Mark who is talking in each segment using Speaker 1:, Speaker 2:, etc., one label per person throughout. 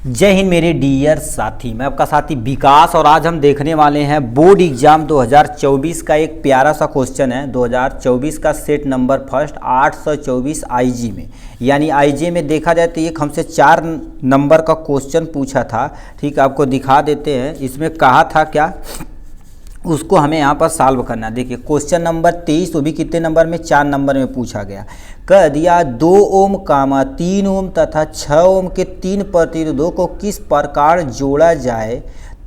Speaker 1: जय हिंद मेरे डियर साथी, मैं आपका साथी विकास और आज हम देखने वाले हैं बोर्ड एग्जाम 2024 का एक प्यारा सा क्वेश्चन है। 2024 का सेट नंबर फर्स्ट 824 आईजी में, यानी आईजी में देखा जाए तो एक हमसे 4 नंबर का क्वेश्चन पूछा था। ठीक, आपको दिखा देते हैं। इसमें कहा था क्या, उसको हमें यहाँ पर सॉल्व करना। देखिए क्वेश्चन नंबर 23, वो भी कितने नंबर में, 4 नंबर में पूछा गया। कह दिया 2 ओम कामा 3 ओम तथा 6 ओम के 3 प्रतिरोधों को किस प्रकार जोड़ा जाए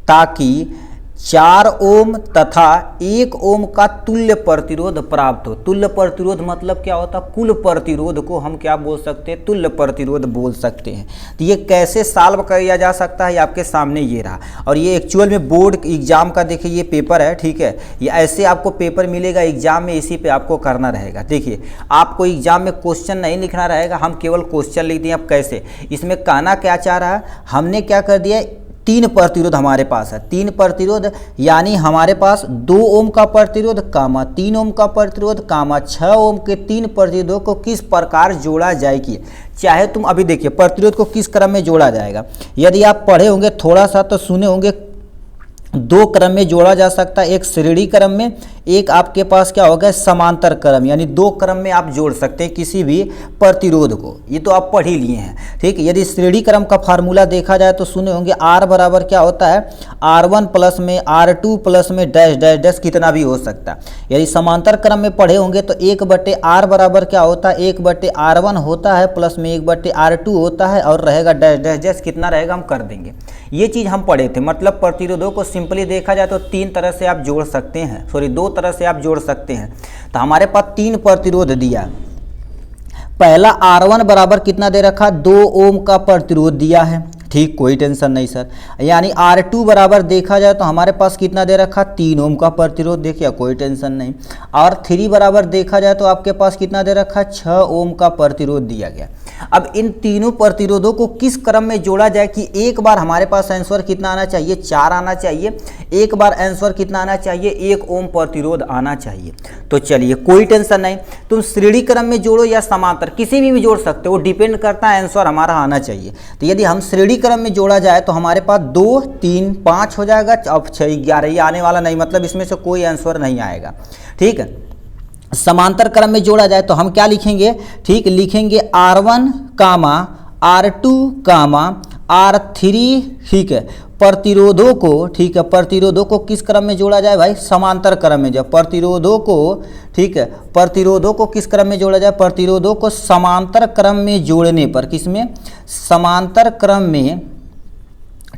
Speaker 1: ताकि 4 ओम तथा 1 ओम का तुल्य प्रतिरोध प्राप्त हो। तुल्य प्रतिरोध मतलब क्या होता है, कुल प्रतिरोध को हम क्या बोल सकते हैं, तुल्य प्रतिरोध बोल सकते हैं। तो ये कैसे सॉल्व किया जा सकता है, ये आपके सामने ये रहा। और ये एक्चुअल में बोर्ड एग्जाम का देखिए ये पेपर है। ठीक है, ये ऐसे आपको पेपर मिलेगा एग्जाम में, इसी पे आपको करना रहेगा। देखिए आपको एग्जाम में क्वेश्चन नहीं लिखना रहेगा, हम केवल क्वेश्चन लिख दिए। अब कैसे, इसमें कहना क्या चाह रहा है, हमने क्या कर दिया, 3 प्रतिरोध हमारे पास है। 3 प्रतिरोध यानी हमारे पास 2 ओम का प्रतिरोध कामा 3 ओम का प्रतिरोध कामा 6 ओम के 3 प्रतिरोधों को किस प्रकार जोड़ा जाएगी। चाहे तुम अभी देखिए प्रतिरोध को किस क्रम में जोड़ा जाएगा। यदि आप पढ़े होंगे थोड़ा सा तो सुने होंगे 2 क्रम में जोड़ा जा सकता है, एक श्रेणी क्रम में, एक आपके पास क्या होगा समांतर क्रम, यानी 2 क्रम में आप जोड़ सकते हैं किसी भी प्रतिरोध को। ये तो आप पढ़ ही लिए हैं। ठीक, यदि श्रेणी क्रम का फार्मूला देखा जाए तो सुने होंगे R बराबर क्या होता है, R1 प्लस में R2 प्लस में डैश डैश डैश कितना भी हो सकता है। यदि समांतर क्रम में पढ़े होंगे तो 1/R बराबर क्या होता है, 1/R1 होता है प्लस में 1/R2 होता है और रहेगा डैश डैश डैश कितना रहेगा हम कर देंगे। ये चीज़ हम पढ़े थे। मतलब प्रतिरोधों को सिंपली देखा जाए तो 3 तरह से आप जोड़ सकते हैं, 2 तरह से आप जोड़ सकते हैं। तो हमारे पास 3 प्रतिरोध दिया। पहला R1 बराबर कितना दे रखा, 2 ओम का प्रतिरोध दिया है। ठीक, कोई टेंशन नहीं सर। यानी R2 बराबर देखा जाए तो हमारे पास कितना दे रखा, 3 ओम का प्रतिरोध। देखिए कोई टेंशन नहीं। और 3 बराबर देखा जाए तो आपके पास कितना दे रखा, 6 ओम का प्रतिरोध दिया गया। अब इन तीनों प्रतिरोधों को किस क्रम में जोड़ा जाए कि एक बार हमारे पास आंसर कितना आना चाहिए, 4 आना चाहिए। एक बार आंसर कितना आना चाहिए, 1 ओम प्रतिरोध आना चाहिए। तो चलिए कोई टेंशन नहीं, तुम श्रेणी क्रम में जोड़ो या समांतर किसी भी जोड़ सकते हो, डिपेंड करता है आंसर हमारा आना चाहिए। तो यदि हम श्रेणी क्रम में जोड़ा जाए तो हमारे पास 2, 3, 5 हो जाएगा। अब 6, 11 ये आने वाला नहीं, मतलब इसमें से कोई आंसर नहीं आएगा। ठीक है, समांतर क्रम में जोड़ा जाए तो हम क्या लिखेंगे, ठीक लिखेंगे R1 कामा R2 कामा R3। ठीक है, प्रतिरोधों को, ठीक है प्रतिरोधों को किस क्रम में जोड़ा जाए भाई, समांतर क्रम में। जब प्रतिरोधों को, ठीक है प्रतिरोधों को किस क्रम में जोड़ा जाए, प्रतिरोधों को समांतर क्रम में जोड़ने पर, किसमें, समांतर क्रम में,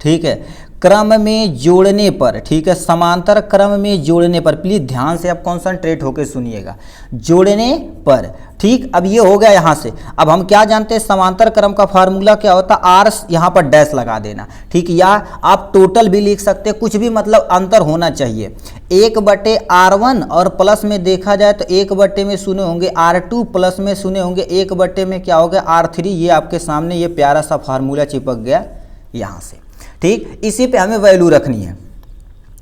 Speaker 1: ठीक है क्रम में जोड़ने पर। ठीक है, समांतर क्रम में जोड़ने पर, प्लीज ध्यान से आप कॉन्सेंट्रेट होकर सुनिएगा, जोड़ने पर। ठीक, अब ये हो गया यहाँ से। अब हम क्या जानते हैं, समांतर क्रम का फार्मूला क्या होता है, R यहाँ पर डैश लगा देना। ठीक, या आप टोटल भी लिख सकते हैं, कुछ भी मतलब अंतर होना चाहिए। 1/R1 और प्लस में देखा जाए तो 1 में सुने होंगे R2 प्लस में सुने होंगे 1 में क्या हो गया R3। ये आपके सामने ये प्यारा सा फार्मूला चिपक गया यहाँ से। ठीक, इसी पे हमें वैल्यू रखनी है।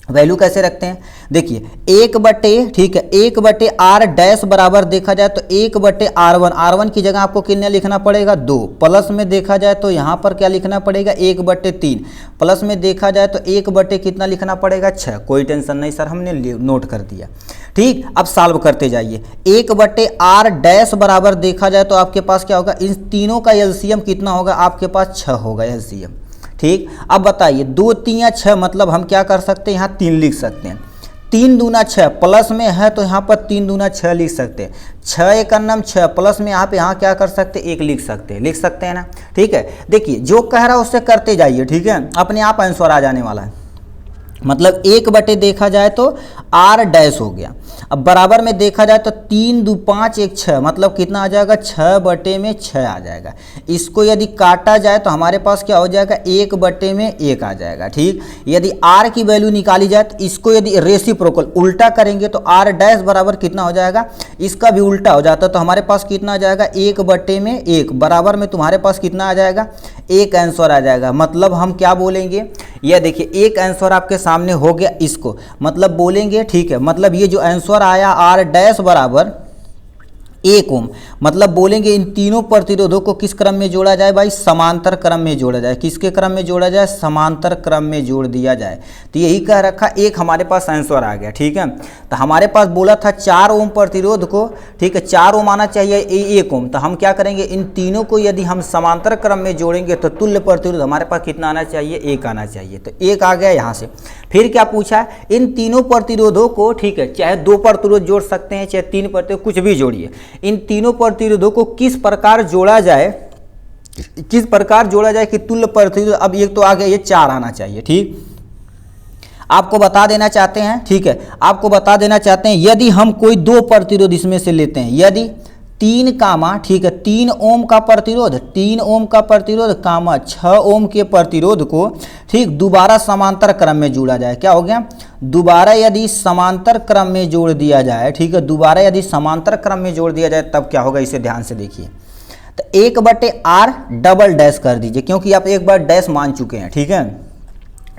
Speaker 1: वैल्यू कैसे रखते हैं, देखिए 1/, ठीक है 1/R डैश बराबर देखा जाए तो 1/R1। R1 की जगह आपको कितना लिखना पड़ेगा, 2। प्लस में देखा जाए तो यहाँ पर क्या लिखना पड़ेगा, 1/3। प्लस में देखा जाए तो 1 कितना लिखना पड़ेगा, 6। कोई टेंशन नहीं सर, हमने नोट कर दिया। ठीक, अब सॉल्व करते जाइए। 1/R डैश बराबर देखा जाए तो आपके पास क्या होगा, इन तीनों का एलसीएम कितना होगा, आपके पास 6 होगा एलसीएम। ठीक, अब बताइए 2, 3 या 6, मतलब हम क्या कर सकते हैं, यहाँ 3 लिख सकते हैं। 3 दूना 6, प्लस में है तो यहाँ पर 3 दूना 6 लिख सकते हैं। 6 एक अन्नम 6, प्लस में यहाँ क्या कर सकते हैं, 1 लिख सकते हैं ना। ठीक है, देखिए जो कह रहा है उससे करते जाइए। ठीक है, अपने आप आंसर आ जाने वाला है। मतलब 1 देखा जाए तो R डैश हो गया। अब बराबर में देखा जाए तो 3, 2, 5, 1, 6, मतलब कितना आ जाएगा, 6/6 आ जाएगा। इसको यदि काटा जाए तो हमारे पास क्या हो जाएगा, 1/1 आ जाएगा। ठीक, यदि R की वैल्यू निकाली जाए तो इसको यदि रेसिप्रोकल उल्टा करेंगे तो R डैश बराबर कितना हो जाएगा, इसका भी उल्टा हो जाता तो हमारे पास कितना आ जाएगा, 1/1 बराबर में तुम्हारे पास कितना आ जाएगा, 1 आंसर आ जाएगा। मतलब हम क्या बोलेंगे, यह देखिए 1 आंसर आपके सामने हो गया। इसको मतलब बोलेंगे, ठीक है मतलब ये जो आंसर आया R डैश बराबर 1 ओम, मतलब बोलेंगे इन तीनों प्रतिरोधों को किस क्रम में जोड़ा जाए भाई, समांतर क्रम में जोड़ा जाए। किसके क्रम में जोड़ा जाए, समांतर क्रम में जोड़ दिया जाए। तो यही कह रखा, एक हमारे पास आंसर आ गया। ठीक है, तो हमारे पास बोला था 4 ओम प्रतिरोध को, ठीक है 4 ओम आना चाहिए 1 ओम, तो हम क्या करेंगे, इन तीनों को यदि हम समांतर क्रम में जोड़ेंगे तो तुल्य प्रतिरोध हमारे पास कितना आना चाहिए, 1 आना चाहिए। तो 1 आ गया यहाँ से। फिर क्या पूछा है, इन तीनों प्रतिरोधों को, ठीक है चाहे 2 प्रतिरोध जोड़ सकते हैं चाहे 3 प्रतिरोध, कुछ भी जोड़िए, इन तीनों प्रतिरोधों को किस प्रकार जोड़ा जाए, किस प्रकार जोड़ा जाए कि तुल्य प्रतिरोध, अब एक तो आ गया ये 4 आना चाहिए। ठीक, आपको बता देना चाहते हैं, ठीक है आपको बता देना चाहते हैं, यदि हम कोई 2 प्रतिरोध इसमें से लेते हैं, यदि 3 कामा, ठीक है 3 ओम का प्रतिरोध, 3 ओम का प्रतिरोध कामा 6 ओम के प्रतिरोध को, ठीक दोबारा समांतर क्रम में जोड़ा जाए, क्या हो गया, दोबारा यदि समांतर क्रम में जोड़ दिया जाए, ठीक है दोबारा यदि समांतर क्रम में जोड़ दिया जाए तब क्या होगा, इसे ध्यान से देखिए। तो 1/r डबल डैश कर दीजिए, क्योंकि आप एक बार डैश मान चुके हैं। ठीक है,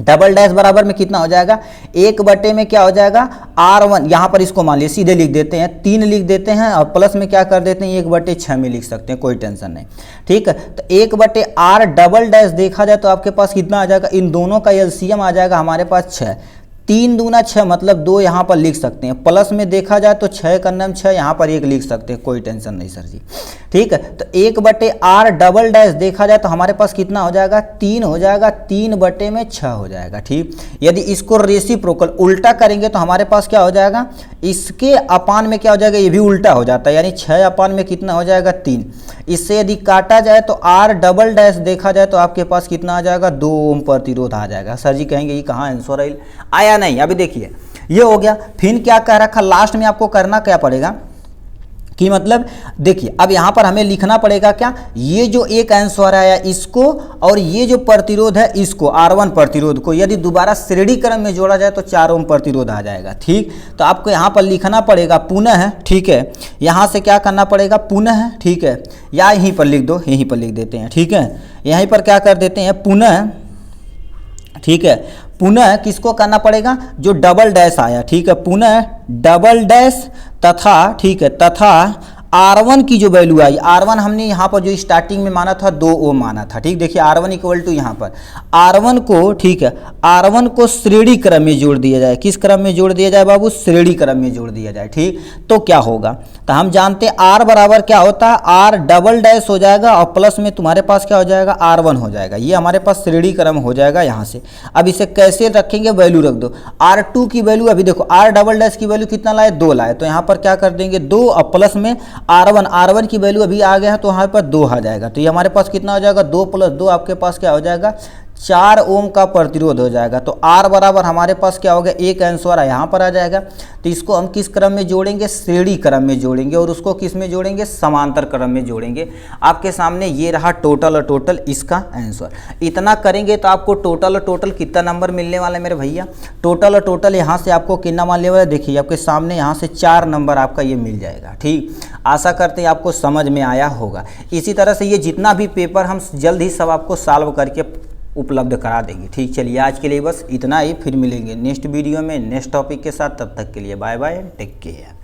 Speaker 1: डबल डैश बराबर में कितना हो जाएगा, 1 में क्या हो जाएगा, r1, यहाँ पर इसको मान लीजिए सीधे लिख देते हैं, 3 लिख देते हैं और प्लस में क्या कर देते हैं 1/6 में लिख सकते हैं, कोई टेंशन नहीं। ठीक है, तो 1/r डबल डैश देखा जाए तो आपके पास कितना आ जाएगा, इन दोनों का एलसीएम आ जाएगा हमारे पास 6, 3 दूना 6 मतलब 2 यहाँ पर लिख सकते हैं, प्लस में देखा जाए तो 6 का नाम 6, यहाँ पर 1 लिख सकते हैं, कोई टेंशन नहीं सर जी। ठीक है, तो 1/r डबल डैश देखा जाए तो हमारे पास कितना हो जाएगा, 3 हो जाएगा, 3/6 हो जाएगा। ठीक, यदि इसको रेसिप्रोकल उल्टा करेंगे तो हमारे पास क्या हो जाएगा, इसके अपान में क्या हो जाएगा, ये भी उल्टा हो जाता है, यानी 6 अपान में कितना हो जाएगा 3। इससे यदि काटा जाए तो r डबल डैश देखा जाए तो आपके पास कितना आ जाएगा, 2 ओम प्रतिरोध आ जाएगा। सर जी कहेंगे ये कहाँ आंसर आया, नहीं। अभी देखिए ये हो गया, फिर क्या कह रखा, लास्ट में आपको करना क्या पड़ेगा कि मतलब देखिए अब यहाँ पर हमें लिखना पड़ेगा क्या, ये जो एक आंसर आया इसको और ये जो प्रतिरोध है इसको, R1 प्रतिरोध को यदि दोबारा श्रेणी क्रम में जोड़ा जाए तो 4 ओम प्रतिरोध आ जाएगा। ठीक, तो आपको यहाँ पर लिखना पड़ेगा पुनः, ठीक है यहाँ से क्या करना पड़ेगा पुनः, ठीक है या यहीं पर लिख दो, यहीं पर लिख देते हैं। ठीक है, यहीं पर क्या कर देते हैं पुनः, ठीक है पुनः किसको करना पड़ेगा, जो डबल डैश आया, ठीक है पुनः डबल डैश तथा, ठीक है तथा R1 की जो वैल्यू आई, R1 हमने यहाँ पर जो स्टार्टिंग में माना था 2 ओम माना था। ठीक, देखिए R1 इक्वल टू यहाँ पर R1 को, ठीक है R1 को श्रेणी क्रम में जोड़ दिया जाए, किस क्रम में जोड़ दिया जाए बाबू, श्रेणी क्रम में जोड़ दिया जाए। ठीक, तो क्या होगा, तो हम जानते हैं R बराबर क्या होता है, R डबल डैश हो जाएगा और प्लस में तुम्हारे पास क्या हो जाएगा, R1 हो जाएगा, ये हमारे पास श्रेणी क्रम हो जाएगा यहाँ से। अब इसे कैसे रखेंगे, वैल्यू रख दो, R2 की वैल्यू अभी देखो R डबल डैश की वैल्यू कितना लाए, 2 लाए, तो यहाँ पर क्या कर देंगे 2 और प्लस में R1 की वैल्यू अभी आ गया है तो यहाँ पर 2 आ जाएगा, तो ये हमारे पास कितना हो जाएगा, 2 + 2 आपके पास क्या हो जाएगा, 4 ओम का प्रतिरोध हो जाएगा। तो R बराबर हमारे पास क्या हो गया, एक आंसर यहाँ पर आ जाएगा। तो इसको हम किस क्रम में जोड़ेंगे, श्रेणी क्रम में जोड़ेंगे, और उसको किस में जोड़ेंगे, समांतर क्रम में जोड़ेंगे। आपके सामने ये रहा टोटल और टोटल इसका आंसर। इतना करेंगे तो आपको टोटल और टोटल कितना नंबर मिलने वाला है मेरे भैया, टोटल और टोटल यहाँ से आपको कितना मिलने वाला है, देखिए आपके सामने यहाँ से 4 नंबर आपका ये मिल जाएगा। ठीक, आशा करते हैं आपको समझ में आया होगा। इसी तरह से ये जितना भी पेपर हम जल्द ही सब आपको सॉल्व करके उपलब्ध करा देंगे। ठीक, चलिए आज के लिए बस इतना ही, फिर मिलेंगे नेक्स्ट वीडियो में नेक्स्ट टॉपिक के साथ। तब तक के लिए बाय बाय, टेक केयर।